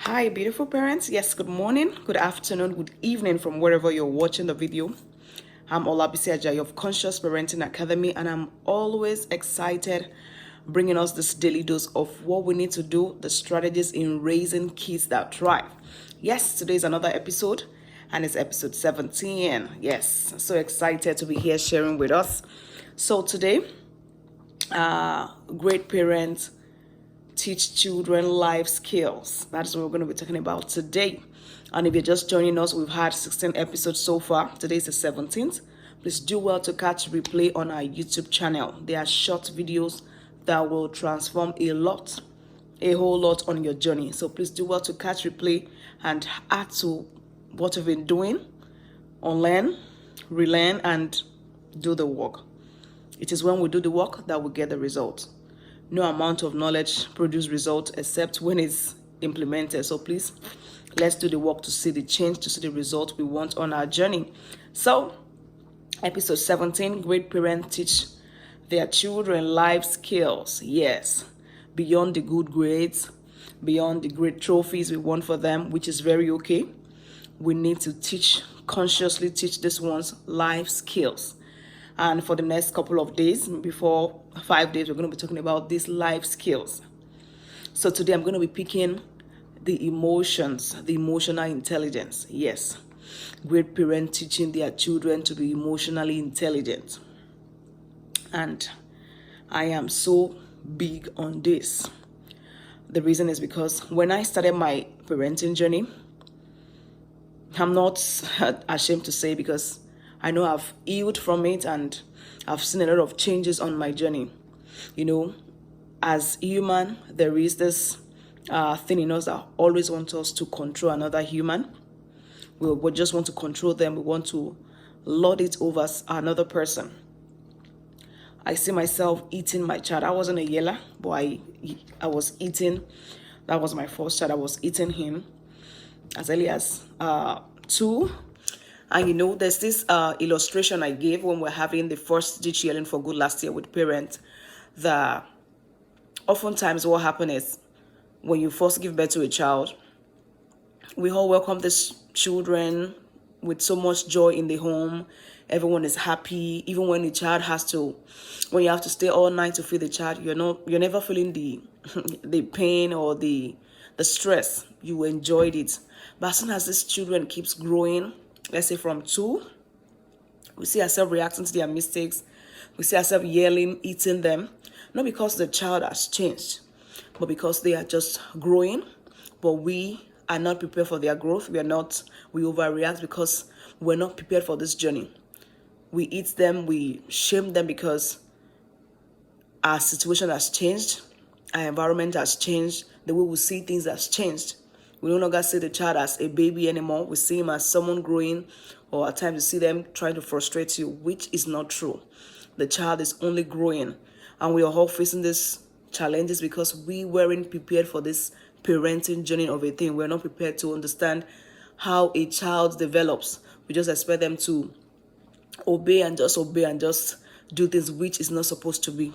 Hi, beautiful parents. Yes, good morning, good afternoon, good evening from wherever you're watching the video. I'm Olabisi Ajayi of Conscious Parenting Academy, and I'm always excited bringing us this daily dose of what we need to do, the strategies in raising kids that thrive. Yes, today is another episode, and it's episode 17. Yes, so excited to be here sharing with us. So today, great parents teach children life skills. That's what we're going to be talking about today. And if you're just joining us, we've had 16 episodes so far. Today is the 17th. Please do well to catch replay on our YouTube channel. They are short videos that will transform a whole lot on your journey. So please do well to catch replay and add to what you've been doing, unlearn, relearn, and do the work. It is when we do the work that we get the results. No amount of knowledge produces results except when it's implemented. So please, let's do the work to see the change, to see the result we want on our journey. So, episode 17, great parents teach their children life skills. Yes, beyond the good grades, beyond the great trophies we want for them, which is very okay. We need to consciously teach these ones life skills. And for the next couple of days, before 5 days, we're going to be talking about these life skills. So today I'm going to be picking the emotions, the emotional intelligence. Yes, great parents teaching their children to be emotionally intelligent. And I am so big on this. The reason is because when I started my parenting journey, I'm not ashamed to say, because I know I've healed from it and I've seen a lot of changes on my journey. You know, as human, there is this thing in us that always wants us to control another human. We just want to control them. We want to lord it over another person. I see myself eating my child. I wasn't a yeller, but I was eating. That was my first child. I was eating him as early as 2. And you know, there's this illustration I gave when we're having the first Ditch Yelling for Good last year with parents, that oftentimes what happens is when you first give birth to a child, we all welcome these children with so much joy in the home. Everyone is happy. Even when when you have to stay all night to feed the child, you're never feeling the the pain or the stress. You enjoyed it. But as soon as this children keeps growing, let's say from 2, we see ourselves reacting to their mistakes. We see ourselves yelling, eating them. Not because the child has changed, but because they are just growing. But we are not prepared for their growth. We overreact because we're not prepared for this journey. We eat them, we shame them because our situation has changed. Our environment has changed. The way we see things has changed. We no longer see the child as a baby anymore. We see him as someone growing, or at times you see them trying to frustrate you, which is not true. The child is only growing, and we are all facing these challenges because we weren't prepared for this parenting journey of a thing. We're not prepared to understand how a child develops. We just expect them to obey and just do things which is not supposed to be.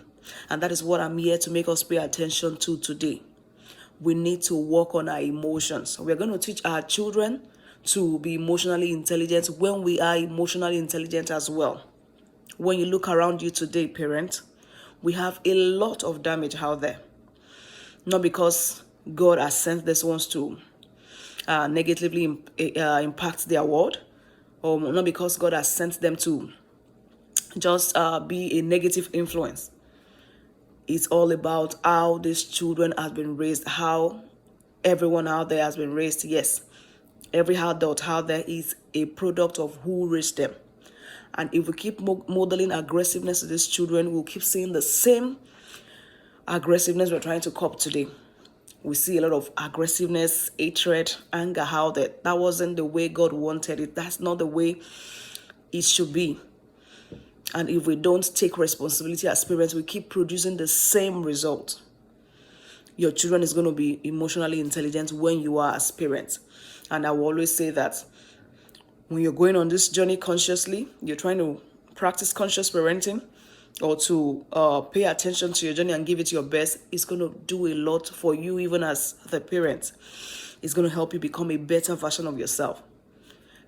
And that is what I'm here to make us pay attention to today. We need to work on our emotions. We're going to teach our children to be emotionally intelligent when we are emotionally intelligent as well. When you look around you today, parent, we have a lot of damage out there. Not because God has sent these ones to negatively impact their world, or not because God has sent them to just be a negative influence. It's all about how these children have been raised, how everyone out there has been raised. Yes, every adult out there is a product of who raised them. And if we keep modeling aggressiveness to these children, we'll keep seeing the same aggressiveness we're trying to cop today. We see a lot of aggressiveness, hatred, anger out there. That wasn't the way God wanted it. That's not the way it should be. And if we don't take responsibility as parents, we keep producing the same result. Your children is going to be emotionally intelligent when you are as parents. And I will always say that when you're going on this journey consciously, you're trying to practice conscious parenting, or to pay attention to your journey and give it your best, it's going to do a lot for you, even as the parent. It's going to help you become a better version of yourself.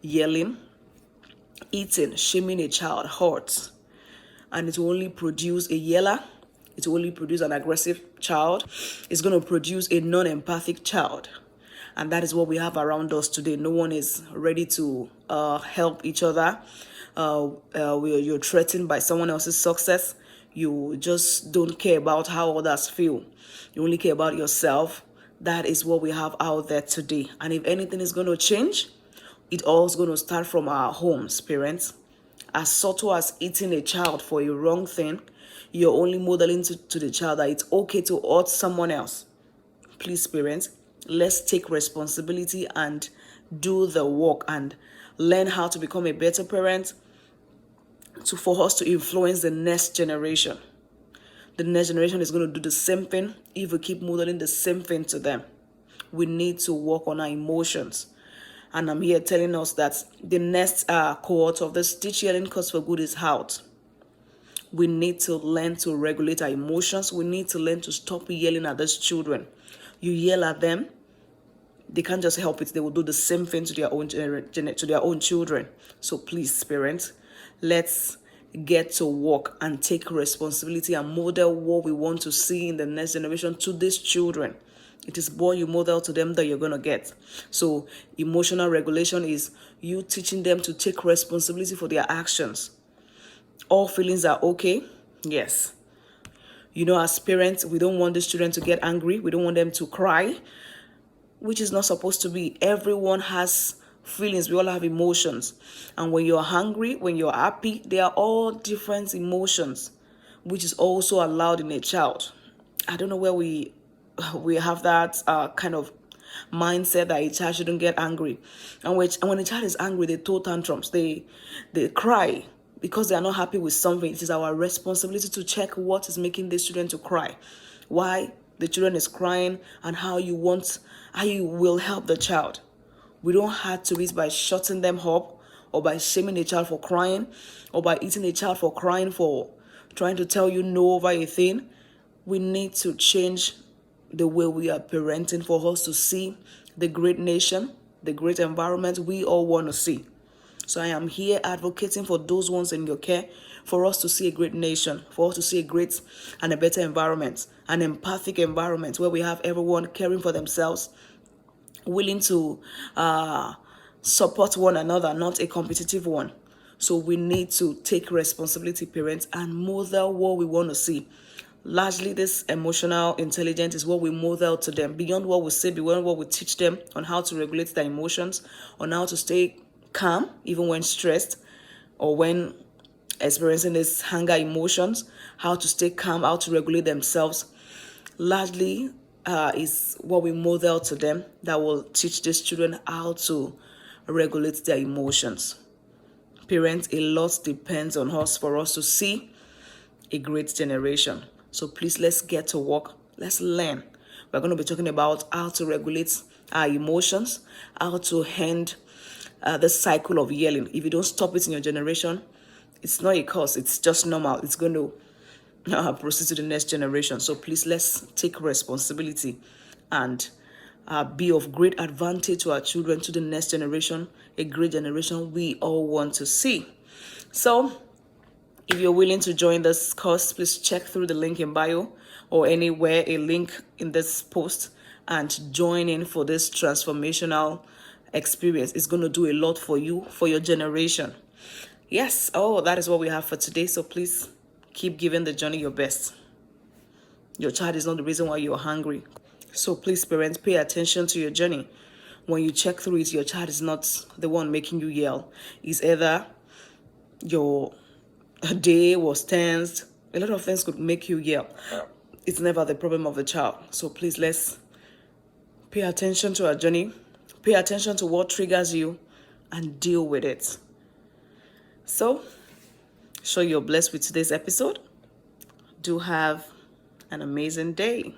Yelling, eating, shaming a child hurts, and it will only produce a yeller. It will only produce an aggressive child. It's going to produce a non-empathic child. And that is what we have around us today. No one is ready to help each other. You're threatened by someone else's success. You just don't care about how others feel. You only care about yourself. That is what we have out there today. And if anything is going to change, it all is going to start from our homes, parents. As subtle as eating a child for a wrong thing, you're only modeling to the child that it's okay to hurt someone else. Please, parents, let's take responsibility and do the work and learn how to become a better parent for us to influence the next generation. The next generation is going to do the same thing if we keep modeling the same thing to them. We need to work on our emotions. And I'm here telling us that the next cohort of this Teach Yelling Cause for Good is out. We need to learn to regulate our emotions. We need to learn to stop yelling at these children. You yell at them, they can't just help it. They will do the same thing to their own children. So please, parents, let's get to work and take responsibility and model what we want to see in the next generation to these children. It is what you model to them that you're going to get. So emotional regulation is you teaching them to take responsibility for their actions. All feelings are okay. Yes. As parents, we don't want these children to get angry. We don't want them to cry, which is not supposed to be. Everyone has feelings. We all have emotions. And when you're hungry, when you're happy, they are all different emotions, which is also allowed in a child. I don't know where we have that kind of mindset that a child shouldn't get angry. And when a child is angry, they throw tantrums. They cry because they are not happy with something. It is our responsibility to check what is making these children to cry, why the children is crying, and how you will help the child. We don't have to it by shutting them up, or by shaming a child for crying, or by eating a child for crying, for trying to tell you no over a thing. We need to change the way we are parenting for us to see the great nation, the great environment we all want to see. So I am here advocating for those ones in your care, for us to see a great nation, for us to see a great and a better environment, an empathic environment where we have everyone caring for themselves, willing to support one another, not a competitive one. So we need to take responsibility, parents, and model what we want to see. Largely, this emotional intelligence is what we model to them, beyond what we say, beyond what we teach them on how to regulate their emotions, on how to stay calm, even when stressed or when experiencing these anger emotions, how to stay calm, how to regulate themselves. Largely is what we model to them that will teach these children how to regulate their emotions. Parents, a lot depends on us for us to see a great generation. So please, let's get to work. Let's learn. We're going to be talking about how to regulate our emotions, how to end the cycle of yelling. If you don't stop it in your generation, it's not a cause. It's just normal. It's going to proceed to the next generation. So please, let's take responsibility and be of great advantage to our children, to the next generation, a great generation we all want to see. So if you're willing to join this course, please check through the link in bio or anywhere, a link in this post, and join in for this transformational experience. It's going to do a lot for you, for your generation. Yes, that is what we have for today. So please keep giving the journey your best. Your child is not the reason why you're hungry. So please, parents, pay attention to your journey. When you check through it, your child is not the one making you yell. It's either your day was tensed. A lot of things could make you yell. It's never the problem of the child. So please, let's pay attention to our journey. Pay attention to what triggers you and deal with it. So, sure you're blessed with today's episode. Do have an amazing day.